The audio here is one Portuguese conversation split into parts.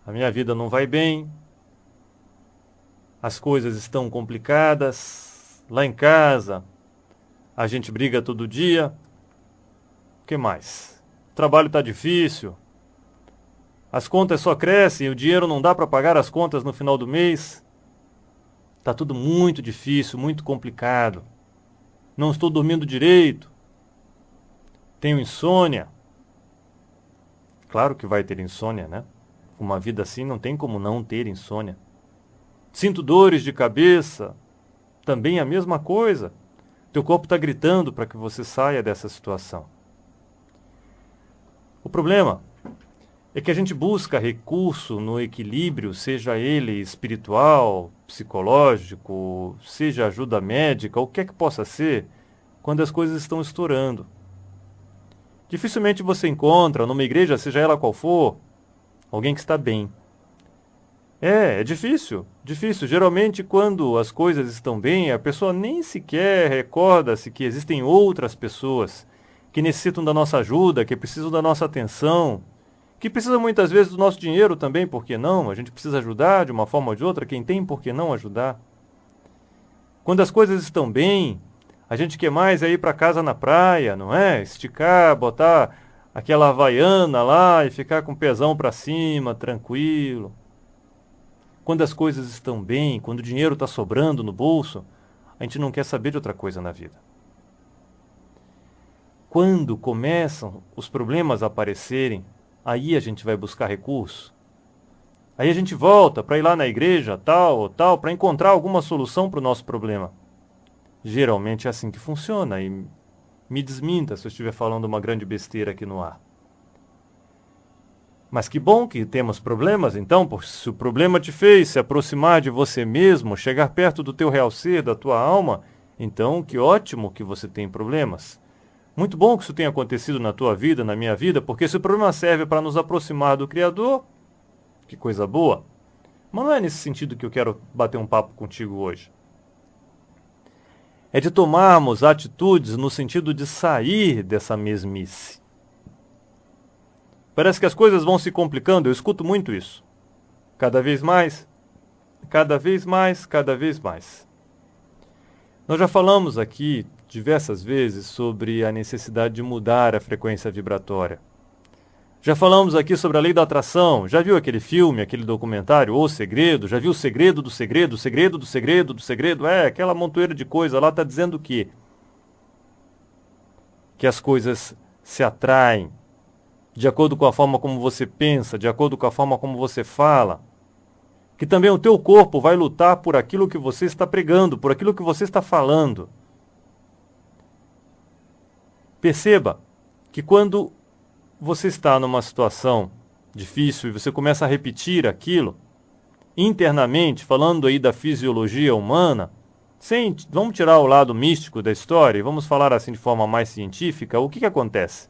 a minha vida não vai bem, as coisas estão complicadas, lá em casa a gente briga todo dia. O que mais? O trabalho está difícil, as contas só crescem e o dinheiro não dá para pagar as contas no final do mês. Está tudo muito difícil, muito complicado. Não estou dormindo direito. Tenho insônia. Claro que vai ter insônia, né? Uma vida assim não tem como não ter insônia. Sinto dores de cabeça. Também a mesma coisa. Teu corpo está gritando para que você saia dessa situação. O problema é que a gente busca recurso no equilíbrio, seja ele espiritual, psicológico, seja ajuda médica, o que é que possa ser, quando as coisas estão estourando. Dificilmente você encontra numa igreja, seja ela qual for, alguém que está bem. É difícil, difícil. Geralmente quando as coisas estão bem, a pessoa nem sequer recorda-se que existem outras pessoas que necessitam da nossa ajuda, que precisam da nossa atenção, que precisam muitas vezes do nosso dinheiro também, por que não? A gente precisa ajudar de uma forma ou de outra, quem tem, por que não ajudar? Quando as coisas estão bem, a gente quer mais é ir para casa na praia, não é? Esticar, botar aquela havaiana lá e ficar com o pezão para cima, tranquilo. Quando as coisas estão bem, quando o dinheiro está sobrando no bolso, a gente não quer saber de outra coisa na vida. Quando começam os problemas a aparecerem, aí a gente vai buscar recurso. Aí a gente volta para ir lá na igreja, tal ou tal, para encontrar alguma solução para o nosso problema. Geralmente é assim que funciona, e me desminta se eu estiver falando uma grande besteira aqui no ar. Mas que bom que temos problemas, então, porque se o problema te fez se aproximar de você mesmo, chegar perto do teu real ser, da tua alma, então que ótimo que você tem problemas. Muito bom que isso tenha acontecido na tua vida, na minha vida, porque se o problema serve para nos aproximar do Criador, que coisa boa. Mas não é nesse sentido que eu quero bater um papo contigo hoje. É de tomarmos atitudes no sentido de sair dessa mesmice. Parece que as coisas vão se complicando, eu escuto muito isso. Cada vez mais, cada vez mais, cada vez mais. Nós já falamos aqui diversas vezes sobre a necessidade de mudar a frequência vibratória. Já falamos aqui sobre a lei da atração. Já viu aquele filme, aquele documentário, O Segredo? Já viu o segredo do segredo, o segredo do segredo do segredo? Aquela montoeira de coisa lá está dizendo o quê? Que as coisas se atraem de acordo com a forma como você pensa, de acordo com a forma como você fala. Que também o teu corpo vai lutar por aquilo que você está pregando, por aquilo que você está falando. Perceba que quando você está numa situação difícil e você começa a repetir aquilo, internamente, falando aí da fisiologia humana, vamos tirar o lado místico da história e vamos falar assim de forma mais científica, o que acontece?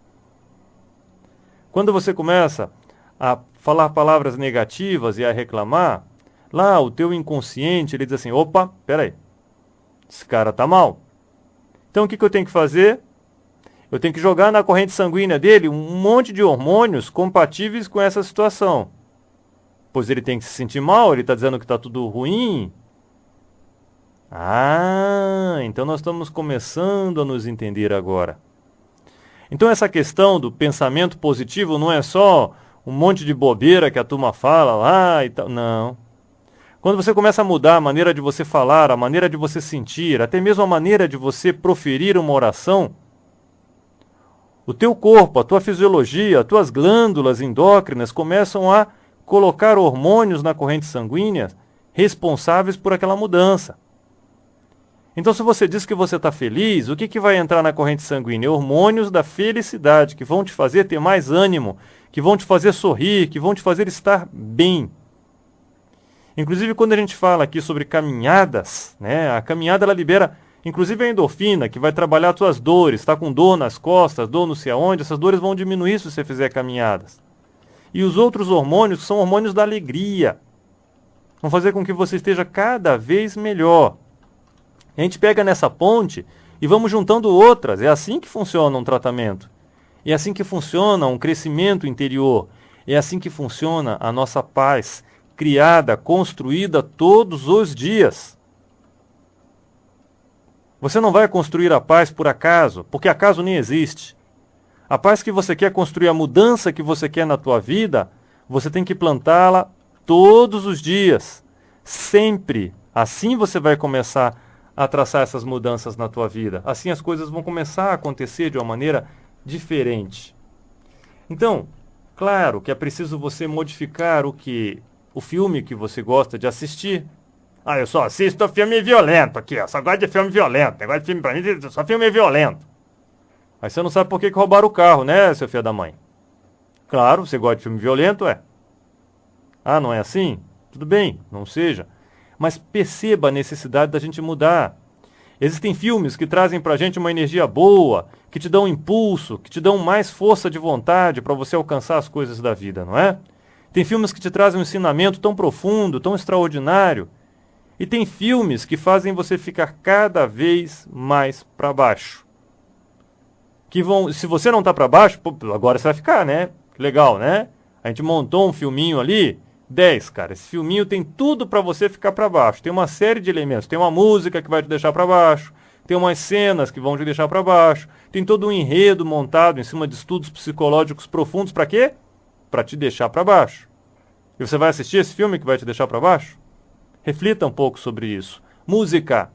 Quando você começa a falar palavras negativas e a reclamar, lá o teu inconsciente ele diz assim, opa, peraí, esse cara tá mal. Então o que eu tenho que fazer? Eu tenho que jogar na corrente sanguínea dele um monte de hormônios compatíveis com essa situação. Pois ele tem que se sentir mal, ele está dizendo que está tudo ruim. Então nós estamos começando a nos entender agora. Então essa questão do pensamento positivo não é só um monte de bobeira que a turma fala lá e tal. Não. Quando você começa a mudar a maneira de você falar, a maneira de você sentir, até mesmo a maneira de você proferir uma oração, o teu corpo, a tua fisiologia, as tuas glândulas endócrinas começam a colocar hormônios na corrente sanguínea responsáveis por aquela mudança. Então, se você diz que você está feliz, o que vai entrar na corrente sanguínea? Hormônios da felicidade, que vão te fazer ter mais ânimo, que vão te fazer sorrir, que vão te fazer estar bem. Inclusive, quando a gente fala aqui sobre caminhadas, né, a caminhada ela libera inclusive a endorfina, que vai trabalhar as tuas dores, está com dor nas costas, dor não sei aonde, essas dores vão diminuir se você fizer caminhadas. E os outros hormônios são hormônios da alegria. Vão fazer com que você esteja cada vez melhor. A gente pega nessa ponte e vamos juntando outras. É assim que funciona um tratamento. É assim que funciona um crescimento interior. É assim que funciona a nossa paz, criada, construída todos os dias. Você não vai construir a paz por acaso, porque acaso nem existe. A paz que você quer construir, a mudança que você quer na tua vida, você tem que plantá-la todos os dias, sempre. Assim você vai começar a traçar essas mudanças na tua vida. Assim as coisas vão começar a acontecer de uma maneira diferente. Então, claro que é preciso você modificar o filme que você gosta de assistir. Eu só assisto filme violento aqui, ó. Só gosto de filme violento. Negócio de filme pra mim, só filme violento. Aí você não sabe por que roubaram o carro, né, seu filho da mãe? Claro, você gosta de filme violento, é. Não é assim? Tudo bem, não seja. Mas perceba a necessidade da gente mudar. Existem filmes que trazem pra gente uma energia boa, que te dão um impulso, que te dão mais força de vontade para você alcançar as coisas da vida, não é? Tem filmes que te trazem um ensinamento tão profundo, tão extraordinário. E tem filmes que fazem você ficar cada vez mais para baixo. Se você não tá para baixo, agora você vai ficar, né? Que legal, né? A gente montou um filminho ali, 10, cara. Esse filminho tem tudo para você ficar para baixo. Tem uma série de elementos. Tem uma música que vai te deixar para baixo. Tem umas cenas que vão te deixar para baixo. Tem todo um enredo montado em cima de estudos psicológicos profundos. Para quê? Para te deixar para baixo. E você vai assistir esse filme que vai te deixar para baixo? Reflita um pouco sobre isso. Música,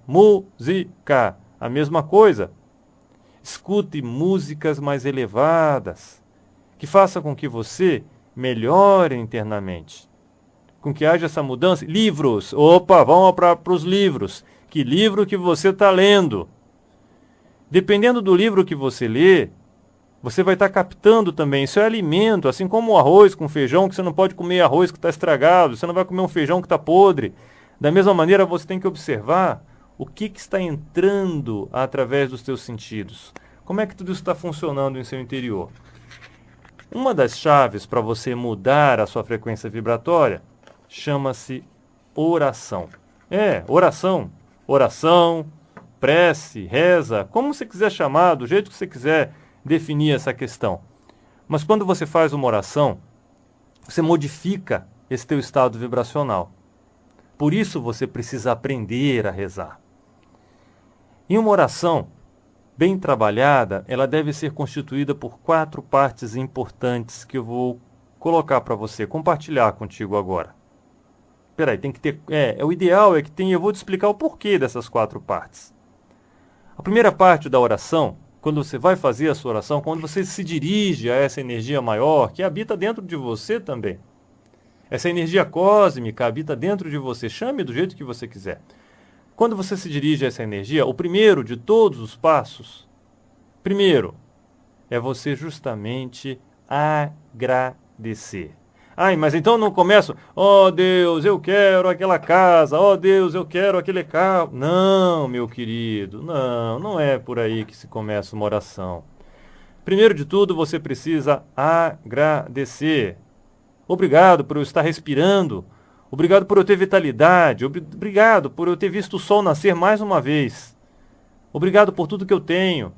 a mesma coisa. Escute músicas mais elevadas, que façam com que você melhore internamente, com que haja essa mudança. Livros, vamos para os livros. Que livro que você está lendo? Dependendo do livro que você lê, você vai estar captando também. Isso é alimento, assim como o arroz com feijão, que você não pode comer arroz que está estragado, você não vai comer um feijão que está podre. Da mesma maneira, você tem que observar o que está entrando através dos teus sentidos. Como é que tudo isso está funcionando em seu interior? Uma das chaves para você mudar a sua frequência vibratória chama-se oração. Oração. Oração, prece, reza, como você quiser chamar, do jeito que você quiser definir essa questão. Mas quando você faz uma oração, você modifica esse teu estado vibracional. Por isso você precisa aprender a rezar. E uma oração bem trabalhada, ela deve ser constituída por 4 partes importantes que eu vou colocar para você, compartilhar contigo agora. Peraí, tem que ter... o ideal é que tenha... Eu vou te explicar o porquê dessas 4 partes. A primeira parte da oração, quando você vai fazer a sua oração, quando você se dirige a essa energia maior, que habita dentro de você também. Essa energia cósmica habita dentro de você. Chame do jeito que você quiser. Quando você se dirige a essa energia, o primeiro de todos os passos, é você justamente agradecer. Mas então não começo, Deus, eu quero aquela casa, Deus, eu quero aquele carro. Não, meu querido, não é por aí que se começa uma oração. Primeiro de tudo, você precisa agradecer. Obrigado por eu estar respirando. Obrigado por eu ter vitalidade. Obrigado por eu ter visto o sol nascer mais uma vez. Obrigado por tudo que eu tenho.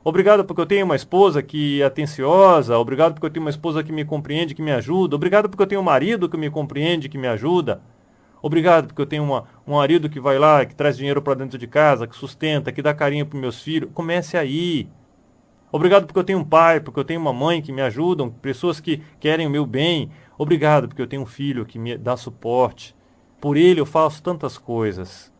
Obrigado porque eu tenho uma esposa que é atenciosa. Obrigado porque eu tenho uma esposa que me compreende, que me ajuda. Obrigado porque eu tenho um marido que me compreende, que me ajuda. Obrigado porque eu tenho um marido que vai lá, que traz dinheiro para dentro de casa, que sustenta, que dá carinho para meus filhos. Comece aí. Obrigado porque eu tenho um pai, porque eu tenho uma mãe que me ajudam, pessoas que querem o meu bem. Obrigado porque eu tenho um filho que me dá suporte. Por ele eu faço tantas coisas.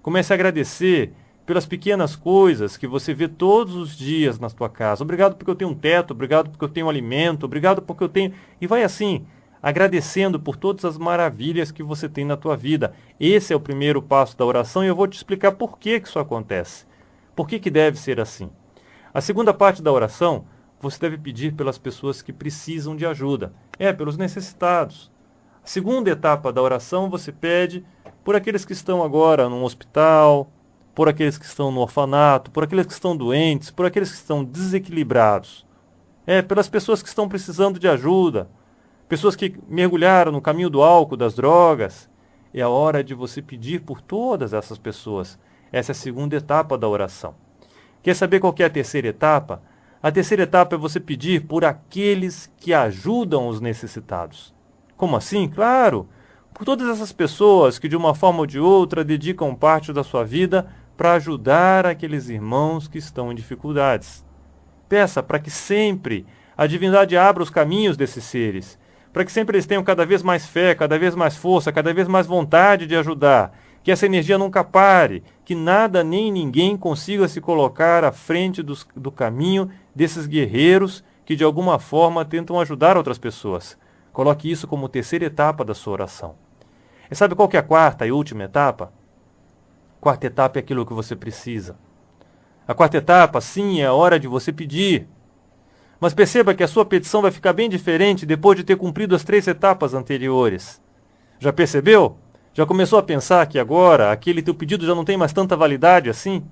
Comece a agradecer pelas pequenas coisas que você vê todos os dias na tua casa. Obrigado porque eu tenho um teto, obrigado porque eu tenho alimento, obrigado porque eu tenho... E vai assim, agradecendo por todas as maravilhas que você tem na tua vida. Esse é o primeiro passo da oração e eu vou te explicar por que isso acontece. Por que deve ser assim. A segunda parte da oração, você deve pedir pelas pessoas que precisam de ajuda. Pelos necessitados. A segunda etapa da oração, você pede por aqueles que estão agora num hospital, por aqueles que estão no orfanato, por aqueles que estão doentes, por aqueles que estão desequilibrados. Pelas pessoas que estão precisando de ajuda, pessoas que mergulharam no caminho do álcool, das drogas. É a hora de você pedir por todas essas pessoas. Essa é a segunda etapa da oração. Quer saber qual que é a terceira etapa? A terceira etapa é você pedir por aqueles que ajudam os necessitados. Como assim? Claro, por todas essas pessoas que de uma forma ou de outra dedicam parte da sua vida para ajudar aqueles irmãos que estão em dificuldades. Peça para que sempre a divindade abra os caminhos desses seres, para que sempre eles tenham cada vez mais fé, cada vez mais força, cada vez mais vontade de ajudar, que essa energia nunca pare, que nada nem ninguém consiga se colocar à frente do caminho desses guerreiros que de alguma forma tentam ajudar outras pessoas. Coloque isso como terceira etapa da sua oração. E sabe qual que é a quarta e última etapa? A quarta etapa é aquilo que você precisa. A quarta etapa, sim, é a hora de você pedir. Mas perceba que a sua petição vai ficar bem diferente depois de ter cumprido as 3 etapas anteriores. Já percebeu? Já começou a pensar que agora aquele teu pedido já não tem mais tanta validade assim?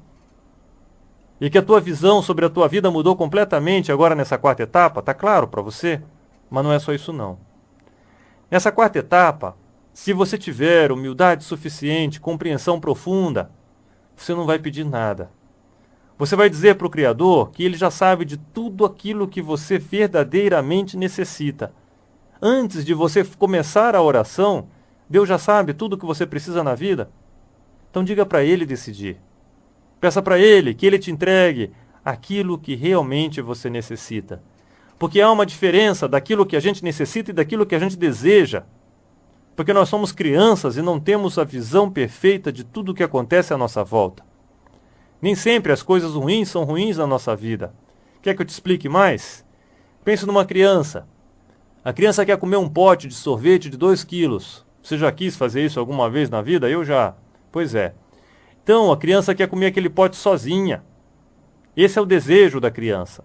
E que a tua visão sobre a tua vida mudou completamente agora nessa quarta etapa? Tá claro para você? Mas não é só isso não. Nessa quarta etapa, se você tiver humildade suficiente, compreensão profunda, você não vai pedir nada. Você vai dizer para o Criador que Ele já sabe de tudo aquilo que você verdadeiramente necessita. Antes de você começar a oração, Deus já sabe tudo o que você precisa na vida. Então diga para Ele decidir. Peça para Ele que Ele te entregue aquilo que realmente você necessita. Porque há uma diferença daquilo que a gente necessita e daquilo que a gente deseja. Porque nós somos crianças e não temos a visão perfeita de tudo o que acontece à nossa volta. Nem sempre as coisas ruins são ruins na nossa vida. Quer que eu te explique mais? Pense numa criança. A criança quer comer um pote de sorvete de 2 quilos. Você já quis fazer isso alguma vez na vida? Eu já. Pois é. Então, a criança quer comer aquele pote sozinha. Esse é o desejo da criança.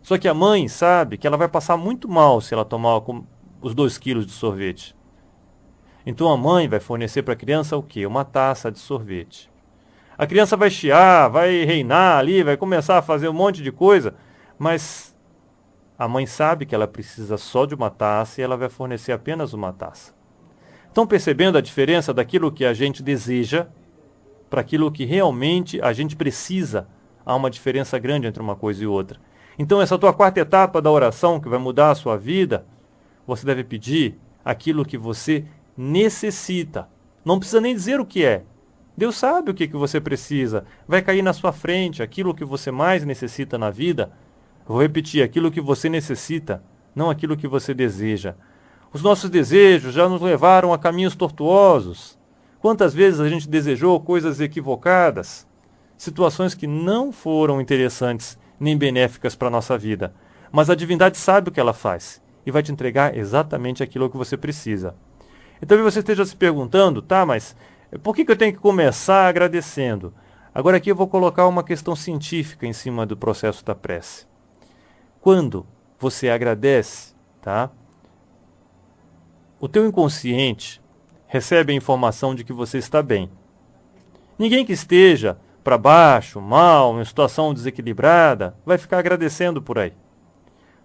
Só que a mãe sabe que ela vai passar muito mal se ela tomar os 2 quilos de sorvete. Então a mãe vai fornecer para a criança o quê? Uma taça de sorvete. A criança vai chiar, vai reinar ali, vai começar a fazer um monte de coisa, mas a mãe sabe que ela precisa só de uma taça e ela vai fornecer apenas uma taça. Estão percebendo a diferença daquilo que a gente deseja para aquilo que realmente a gente precisa? Há uma diferença grande entre uma coisa e outra. Então essa tua quarta etapa da oração que vai mudar a sua vida, você deve pedir aquilo que você necessita. Não precisa nem dizer o que é. Deus sabe o que você precisa. Vai cair na sua frente aquilo que você mais necessita na vida. Vou repetir, aquilo que você necessita, não aquilo que você deseja. Os nossos desejos já nos levaram a caminhos tortuosos. Quantas vezes a gente desejou coisas equivocadas, situações que não foram interessantes nem benéficas para a nossa vida. Mas a divindade sabe o que ela faz e vai te entregar exatamente aquilo que você precisa. E talvez você esteja se perguntando, tá, mas por que eu tenho que começar agradecendo? Agora aqui eu vou colocar uma questão científica em cima do processo da prece. Quando você agradece, tá? O teu inconsciente recebe a informação de que você está bem. Ninguém que esteja para baixo, mal, em situação desequilibrada, vai ficar agradecendo por aí.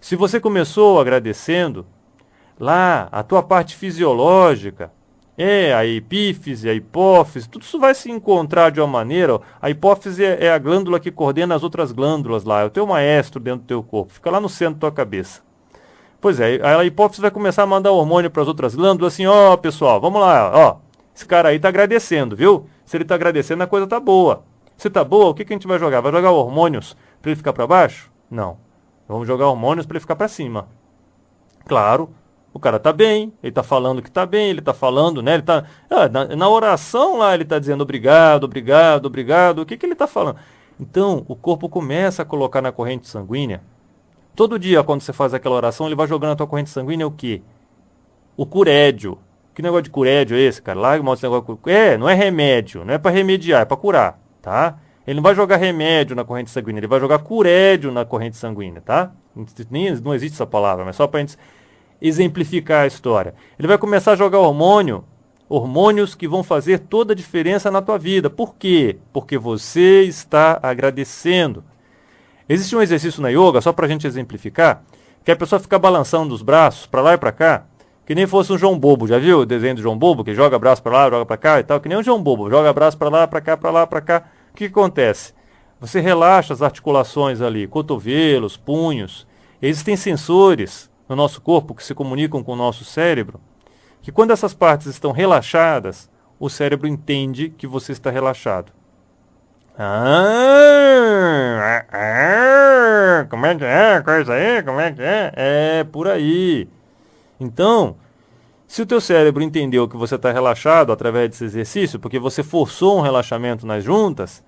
Se você começou agradecendo, lá a tua parte fisiológica, a epífise, a hipófise, tudo isso vai se encontrar de uma maneira. A hipófise é a glândula que coordena as outras glândulas lá, é o teu maestro dentro do teu corpo, fica lá no centro da tua cabeça. Pois é, a hipófise vai começar a mandar hormônio para as outras glândulas, assim, ó, pessoal, vamos lá, esse cara aí tá agradecendo, viu? Se ele tá agradecendo, a coisa tá boa. Se tá boa, o que a gente vai jogar? Vai jogar hormônios para ele ficar para baixo? Não. Vamos jogar hormônios para ele ficar para cima. Claro, o cara tá bem, ele tá falando que tá bem, ele tá falando, né? Ele tá, na oração lá ele tá dizendo obrigado, obrigado, obrigado. O que ele tá falando? Então, o corpo começa a colocar na corrente sanguínea. Todo dia, quando você faz aquela oração, ele vai jogando na tua corrente sanguínea o quê? O curédio. Que negócio de curédio é esse, cara? Larga esse negócio. Não é remédio, não é para remediar, é para curar, tá? Ele não vai jogar remédio na corrente sanguínea, ele vai jogar curédio na corrente sanguínea, tá? Não existe essa palavra, mas só para a gente exemplificar a história. Ele vai começar a jogar hormônios que vão fazer toda a diferença na tua vida. Por quê? Porque você está agradecendo. Existe um exercício na yoga, só para a gente exemplificar, que a pessoa fica balançando os braços para lá e para cá, que nem fosse um João Bobo. Já viu o desenho do João Bobo, que joga braço para lá, joga para cá e tal? Que nem um João Bobo, joga braço para lá, para cá, para lá, para cá. O que acontece? Você relaxa as articulações ali, cotovelos, punhos. Existem sensores no nosso corpo que se comunicam com o nosso cérebro, que quando essas partes estão relaxadas, o cérebro entende que você está relaxado. Como é que é? Coisa aí? Como é que é? É, por aí. Então, se o teu cérebro entendeu que você está relaxado através desse exercício, porque você forçou um relaxamento nas juntas,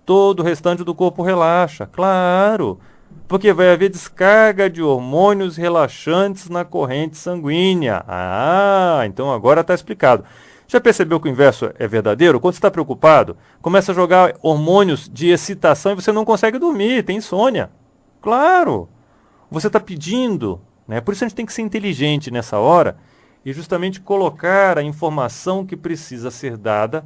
todo o restante do corpo relaxa, claro, porque vai haver descarga de hormônios relaxantes na corrente sanguínea. Ah, então agora está explicado. Já percebeu que o inverso é verdadeiro? Quando você está preocupado, começa a jogar hormônios de excitação e você não consegue dormir, tem insônia. Claro, você está pedindo, né? Por isso a gente tem que ser inteligente nessa hora e justamente colocar a informação que precisa ser dada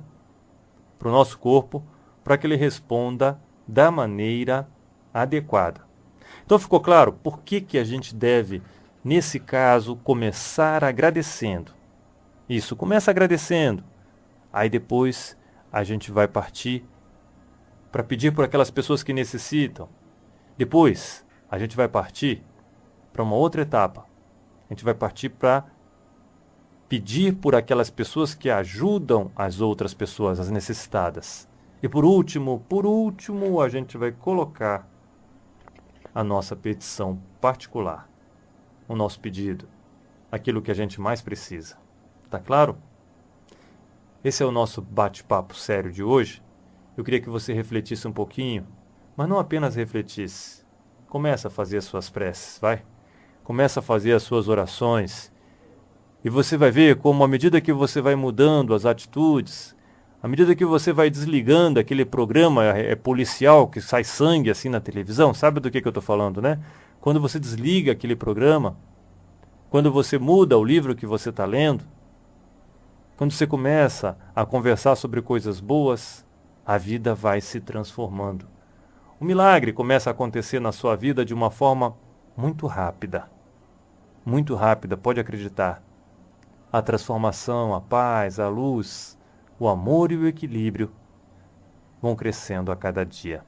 para o nosso corpo para que ele responda da maneira adequada. Então ficou claro por que a gente deve, nesse caso, começar agradecendo. Isso, começa agradecendo. Aí depois a gente vai partir para pedir por aquelas pessoas que necessitam. Depois a gente vai partir para uma outra etapa. A gente vai partir para pedir por aquelas pessoas que ajudam as outras pessoas, as necessitadas. E por último, a gente vai colocar a nossa petição particular, o nosso pedido, aquilo que a gente mais precisa. Tá claro? Esse é o nosso bate-papo sério de hoje. Eu queria que você refletisse um pouquinho, mas não apenas refletisse. Começa a fazer as suas preces, vai? Começa a fazer as suas orações. E você vai ver como, à medida que você vai mudando as atitudes, à medida que você vai desligando aquele programa policial que sai sangue assim na televisão, sabe do que eu estou falando, né? Quando você desliga aquele programa, quando você muda o livro que você está lendo, quando você começa a conversar sobre coisas boas, a vida vai se transformando. O milagre começa a acontecer na sua vida de uma forma muito rápida. Muito rápida, pode acreditar. A transformação, a paz, a luz, o amor e o equilíbrio vão crescendo a cada dia.